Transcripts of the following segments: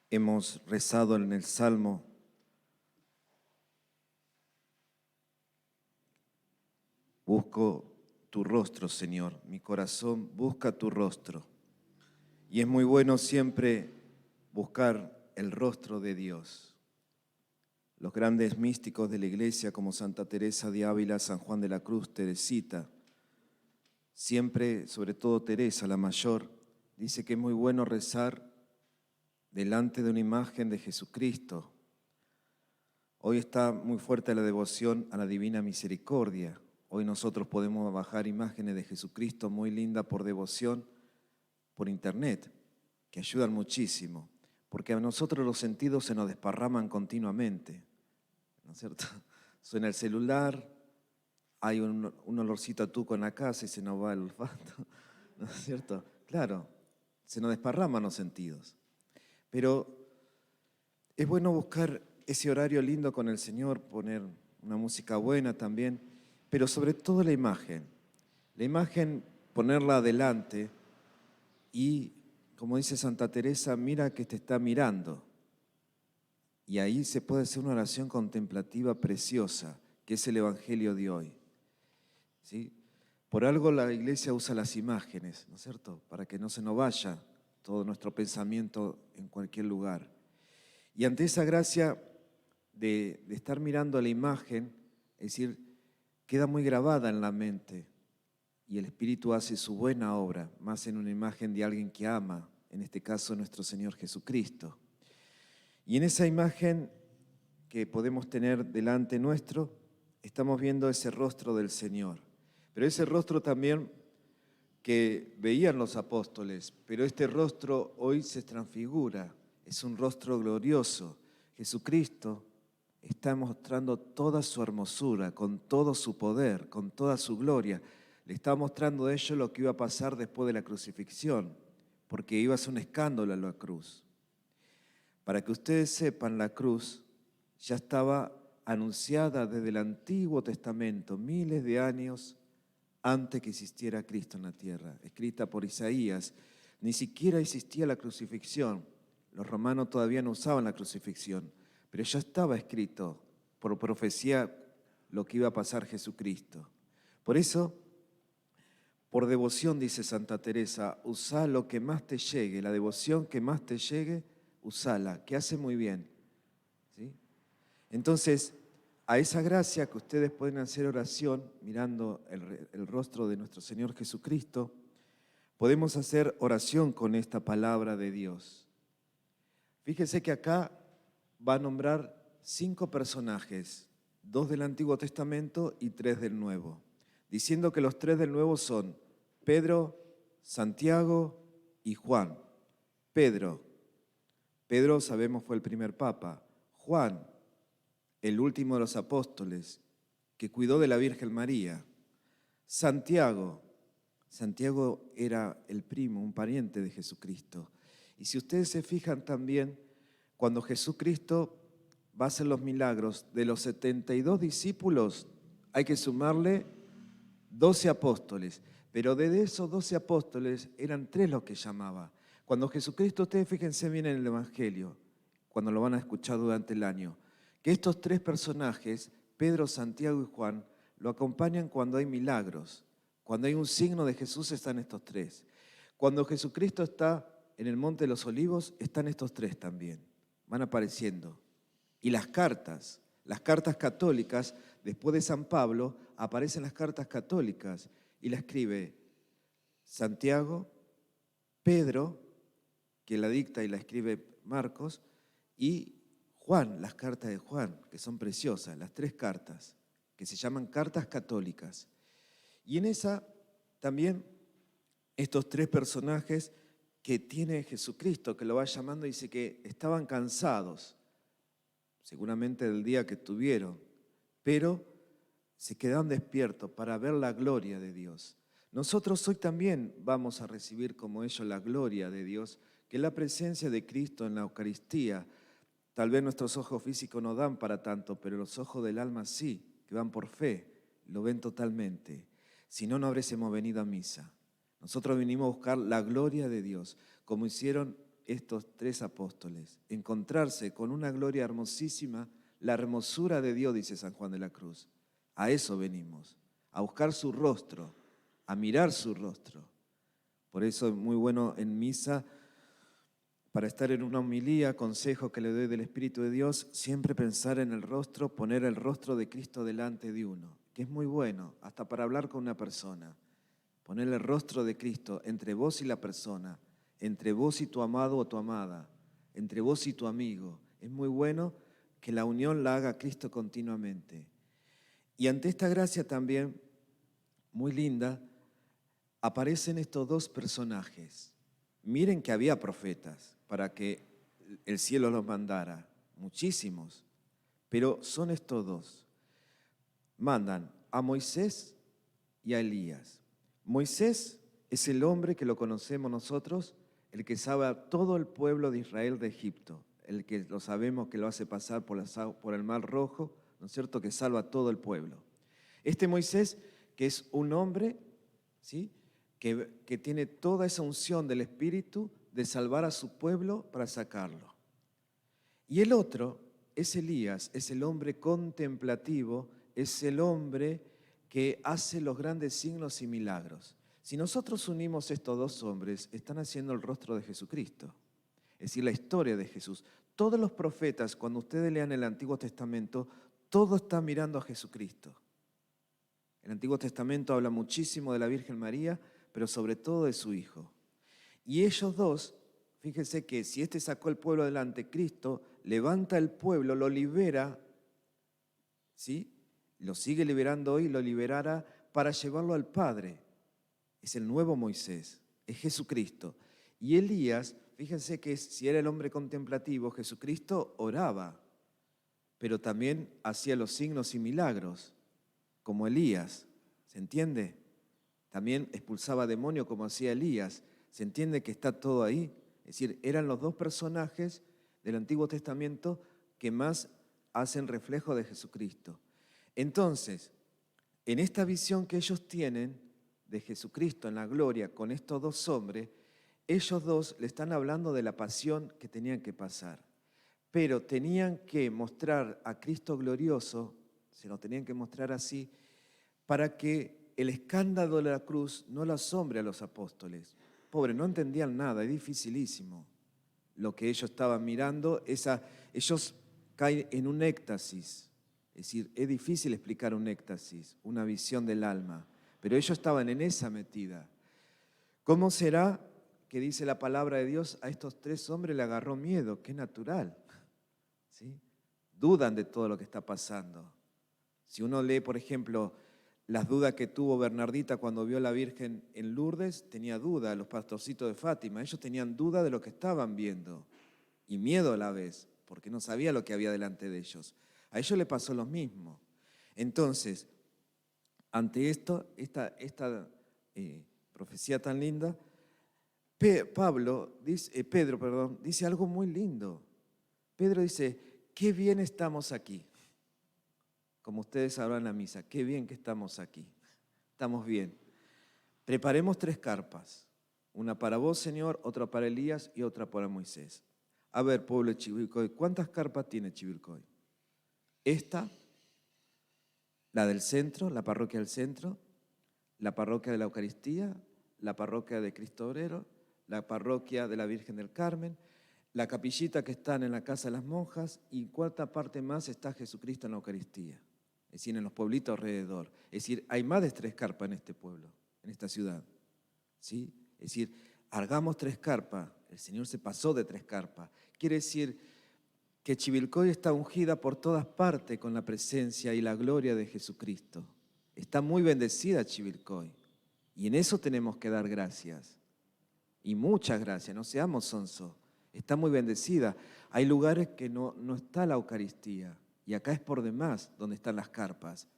Hemos rezado en el Salmo: busco tu rostro, Señor, mi corazón busca tu rostro. Y es muy bueno siempre buscar el rostro de Dios. Los grandes místicos de la Iglesia, como Santa Teresa de Ávila, San Juan de la Cruz, Teresita, siempre, sobre todo Teresa, la mayor, dice que es muy bueno rezar delante de una imagen de Jesucristo. Hoy está muy fuerte la devoción a la Divina Misericordia. Hoy nosotros podemos bajar imágenes de Jesucristo muy lindas por devoción por internet, que ayudan muchísimo, porque a nosotros los sentidos se nos desparraman continuamente, ¿no es cierto? Suena el celular, hay un olorcito a tuco en la casa y se nos va el olfato, ¿no es cierto? Claro, se nos desparraman los sentidos. Pero es bueno buscar ese horario lindo con el Señor, poner una música buena también, pero sobre todo la imagen. La imagen, ponerla adelante y, como dice Santa Teresa, mira que te está mirando. Y ahí se puede hacer una oración contemplativa preciosa, que es el Evangelio de hoy. ¿Sí? Por algo la Iglesia usa las imágenes, ¿no es cierto? Para que no se nos vaya todo nuestro pensamiento en cualquier lugar. Y ante esa gracia de estar mirando a la imagen, es decir, queda muy grabada en la mente y el Espíritu hace su buena obra, más en una imagen de alguien que ama, en este caso nuestro Señor Jesucristo. Y en esa imagen que podemos tener delante nuestro, estamos viendo ese rostro del Señor. Pero ese rostro también que veían los apóstoles, pero este rostro hoy se transfigura, es un rostro glorioso. Jesucristo está mostrando toda su hermosura, con todo su poder, con toda su gloria. Le está mostrando de ello lo que iba a pasar después de la crucifixión, porque iba a ser un escándalo a la cruz. Para que ustedes sepan, la cruz ya estaba anunciada desde el Antiguo Testamento, miles de años antes que existiera Cristo en la tierra, escrita por Isaías. Ni siquiera existía la crucifixión. Los romanos todavía no usaban la crucifixión, pero ya estaba escrito por profecía lo que iba a pasar Jesucristo. Por eso, por devoción, dice Santa Teresa, usá lo que más te llegue, la devoción que más te llegue, usala, que hace muy bien. ¿Sí? Entonces, a esa gracia que ustedes pueden hacer oración mirando el rostro de nuestro Señor Jesucristo, podemos hacer oración con esta palabra de Dios. Fíjense que acá va a nombrar 5 personajes, 2 del Antiguo Testamento y 3 del Nuevo, diciendo que los 3 del Nuevo son Pedro, Santiago y Juan. Pedro sabemos fue el primer papa. Juan, el último de los apóstoles, que cuidó de la Virgen María. Santiago era el primo, un pariente de Jesucristo. Y si ustedes se fijan también, cuando Jesucristo va a hacer los milagros, de los 72 discípulos hay que sumarle 12 apóstoles, pero de esos 12 apóstoles eran 3 los que llamaba. Cuando Jesucristo, ustedes fíjense bien en el Evangelio, cuando lo van a escuchar durante el año, que estos 3 personajes, Pedro, Santiago y Juan, lo acompañan cuando hay milagros. Cuando hay un signo de Jesús están estos 3. Cuando Jesucristo está en el Monte de los Olivos, están estos 3 también. Van apareciendo. Y las cartas católicas, después de San Pablo, aparecen las cartas católicas y la escribe Santiago, Pedro, que la dicta y la escribe Marcos, y Juan, las cartas de Juan, que son preciosas, las 3 cartas, que se llaman cartas católicas. Y en esa también estos 3 personajes que tiene Jesucristo, que lo va llamando, dice que estaban cansados, seguramente del día que tuvieron, pero se quedaron despiertos para ver la gloria de Dios. Nosotros hoy también vamos a recibir como ellos la gloria de Dios, que es la presencia de Cristo en la Eucaristía. Tal vez nuestros ojos físicos no dan para tanto, pero los ojos del alma sí, que van por fe, lo ven totalmente. Si no, no habríamos venido a misa. Nosotros vinimos a buscar la gloria de Dios, como hicieron estos tres apóstoles? Encontrarse con una gloria hermosísima, la hermosura de Dios, dice San Juan de la Cruz. A eso venimos, a buscar su rostro, a mirar su rostro. Por eso es muy bueno en misa, para estar en una homilía, consejo que le doy del Espíritu de Dios, siempre pensar en el rostro, poner el rostro de Cristo delante de uno, que es muy bueno, hasta para hablar con una persona. Poner el rostro de Cristo entre vos y la persona, entre vos y tu amado o tu amada, entre vos y tu amigo. Es muy bueno que la unión la haga Cristo continuamente. Y ante esta gracia también, muy linda, aparecen estos dos personajes. Miren que había profetas para que el cielo los mandara, muchísimos, pero son estos dos. Mandan a Moisés y a Elías. Moisés es el hombre que lo conocemos nosotros, el que salva a todo el pueblo de Israel de Egipto, el que lo sabemos que lo hace pasar por el Mar Rojo, ¿no es cierto?, que salva a todo el pueblo. Este Moisés, que es un hombre, ¿sí?, que tiene toda esa unción del Espíritu de salvar a su pueblo para sacarlo. Y el otro es Elías, es el hombre contemplativo, es el hombre que hace los grandes signos y milagros. Si nosotros unimos estos dos hombres, están haciendo el rostro de Jesucristo, es decir, la historia de Jesús. Todos los profetas, cuando ustedes lean el Antiguo Testamento, todo está mirando a Jesucristo. El Antiguo Testamento habla muchísimo de la Virgen María, pero sobre todo de su Hijo. Y ellos dos, fíjense que si este sacó el pueblo adelante, Cristo levanta el pueblo, lo libera, ¿sí?, lo sigue liberando hoy, lo liberará para llevarlo al Padre. Es el nuevo Moisés, es Jesucristo. Y Elías, fíjense que si era el hombre contemplativo, Jesucristo oraba, pero también hacía los signos y milagros, como Elías, ¿se entiende? También expulsaba demonios como hacía Elías. ¿Se entiende que está todo ahí? Es decir, eran los dos personajes del Antiguo Testamento que más hacen reflejo de Jesucristo. Entonces, en esta visión que ellos tienen de Jesucristo en la gloria con estos dos hombres, ellos dos le están hablando de la pasión que tenían que pasar. Pero tenían que mostrar a Cristo glorioso, se lo tenían que mostrar así, para que el escándalo de la cruz no lo asombre a los apóstoles. Pobre, no entendían nada, es dificilísimo lo que ellos estaban mirando. Ellos caen en un éxtasis. Es decir, es difícil explicar un éxtasis, una visión del alma, pero ellos estaban en esa metida. ¿Cómo será que dice la palabra de Dios? A estos tres hombres le agarró miedo, que es natural, ¿sí? Dudan de todo lo que está pasando. Si uno lee, por ejemplo, las dudas que tuvo Bernardita cuando vio a la Virgen en Lourdes, tenía duda, los pastorcitos de Fátima, ellos tenían duda de lo que estaban viendo y miedo a la vez, porque no sabía lo que había delante de ellos. A ellos le pasó lo mismo. Entonces, ante esta profecía tan linda, Pedro dice algo muy lindo. Pedro dice, qué bien estamos aquí. Como ustedes sabrán en la misa, qué bien que estamos aquí. Estamos bien. Preparemos 3 carpas. Una para vos, Señor, otra para Elías y otra para Moisés. A ver, pueblo de Chivilcoy, ¿cuántas carpas tiene Chivilcoy? Esta, la del centro, la parroquia del centro, la parroquia de la Eucaristía, la parroquia de Cristo Obrero, la parroquia de la Virgen del Carmen, la capillita que están en la casa de las monjas y cuarta parte más está Jesucristo en la Eucaristía. Es decir, en los pueblitos alrededor. Es decir, hay más de 3 carpas en este pueblo, en esta ciudad. ¿Sí? Es decir, hagamos 3 carpas. El Señor se pasó de 3 carpas. Quiere decir que Chivilcoy está ungida por todas partes con la presencia y la gloria de Jesucristo. Está muy bendecida Chivilcoy. Y en eso tenemos que dar gracias. Y muchas gracias, no seamos sonsos. Está muy bendecida. Hay lugares que no está la Eucaristía. Y acá es por demás donde están las carpas.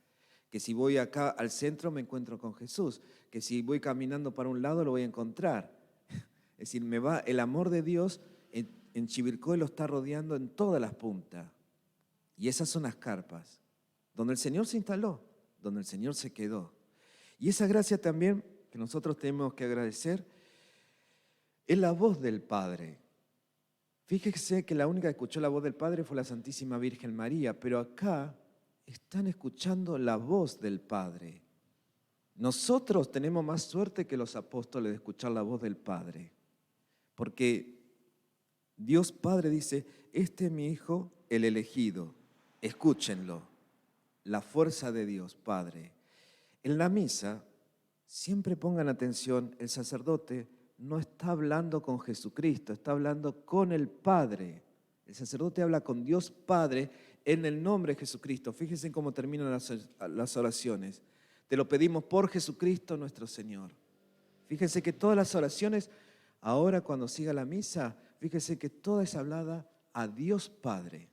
Que si voy acá al centro me encuentro con Jesús. Que si voy caminando para un lado lo voy a encontrar. Es decir, el amor de Dios en Chivilcoy lo está rodeando en todas las puntas. Y esas son las carpas, donde el Señor se instaló, donde el Señor se quedó. Y esa gracia también que nosotros tenemos que agradecer es la voz del Padre. Fíjese que la única que escuchó la voz del Padre fue la Santísima Virgen María, pero acá están escuchando la voz del Padre. Nosotros tenemos más suerte que los apóstoles de escuchar la voz del Padre, porque Dios Padre dice, este es mi Hijo, el elegido, escúchenlo, la fuerza de Dios Padre. En la misa, siempre pongan atención, el sacerdote no está hablando con Jesucristo, está hablando con el Padre. El sacerdote habla con Dios Padre en el nombre de Jesucristo. Fíjense cómo terminan las oraciones. Te lo pedimos por Jesucristo nuestro Señor. Fíjense que todas las oraciones, ahora cuando siga la misa, fíjense que toda es hablada a Dios Padre.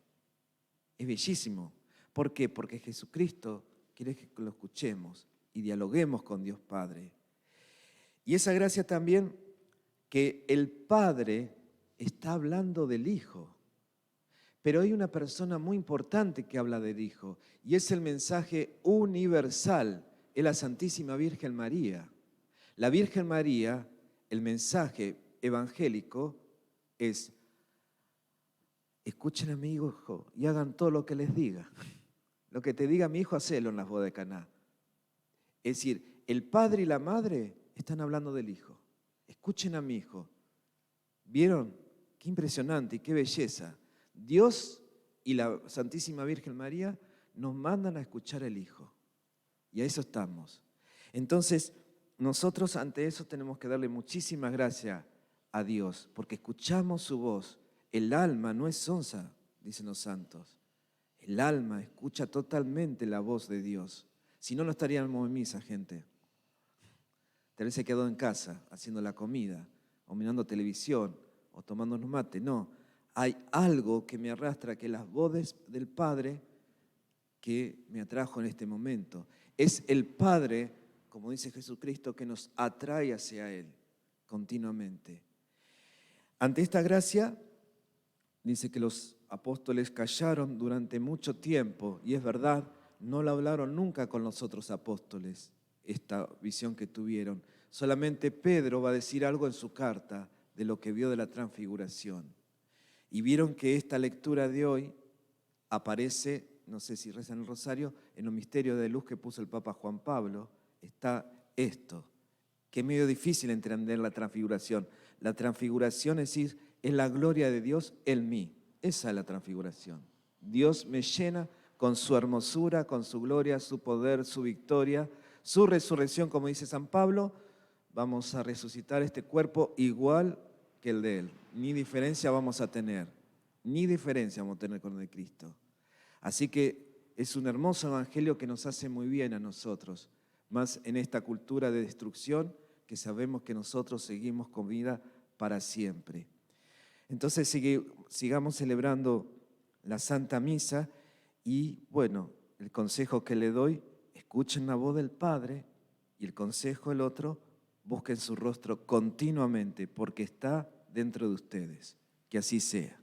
Es bellísimo. ¿Por qué? Porque Jesucristo quiere que lo escuchemos y dialoguemos con Dios Padre. Y esa gracia también que el Padre está hablando del Hijo. Pero hay una persona muy importante que habla del Hijo y es el mensaje universal, es la Santísima Virgen María. La Virgen María, el mensaje evangélico es: escuchen a mi hijo y hagan todo lo que les diga. Lo que te diga mi hijo, hacelo en las bodas de Caná. Es decir, el padre y la madre están hablando del hijo. Escuchen a mi hijo. ¿Vieron? Qué impresionante y qué belleza. Dios y la Santísima Virgen María nos mandan a escuchar al Hijo. Y a eso estamos. Entonces, nosotros ante eso tenemos que darle muchísimas gracias a Dios, porque escuchamos su voz. El alma no es sonsa, dicen los santos. El alma escucha totalmente la voz de Dios. Si no, no estaríamos en misa, gente. Tal vez se quedó en casa haciendo la comida, o mirando televisión, o tomándonos mate. No, hay algo que me arrastra, que las voces del Padre que me atrajo en este momento. Es el Padre, como dice Jesucristo, que nos atrae hacia Él continuamente. Ante esta gracia, dice que los apóstoles callaron durante mucho tiempo, y es verdad, no la hablaron nunca con los otros apóstoles, esta visión que tuvieron. Solamente Pedro va a decir algo en su carta de lo que vio de la transfiguración. Y vieron que esta lectura de hoy aparece, no sé si rezan el rosario, en un misterio de luz que puso el Papa Juan Pablo, está esto, que es medio difícil entender la transfiguración. La transfiguración es decir, es la gloria de Dios en mí. Esa es la transfiguración. Dios me llena con su hermosura, con su gloria, su poder, su victoria, su resurrección, como dice San Pablo. Vamos a resucitar este cuerpo igual que el de Él. Ni diferencia vamos a tener, ni diferencia vamos a tener con el de Cristo. Así que es un hermoso evangelio que nos hace muy bien a nosotros, más en esta cultura de destrucción que sabemos que nosotros seguimos con vida para siempre. Entonces sigamos celebrando la Santa Misa y bueno, el consejo que le doy, escuchen la voz del Padre, y el consejo el otro, busquen su rostro continuamente porque está dentro de ustedes. Que así sea.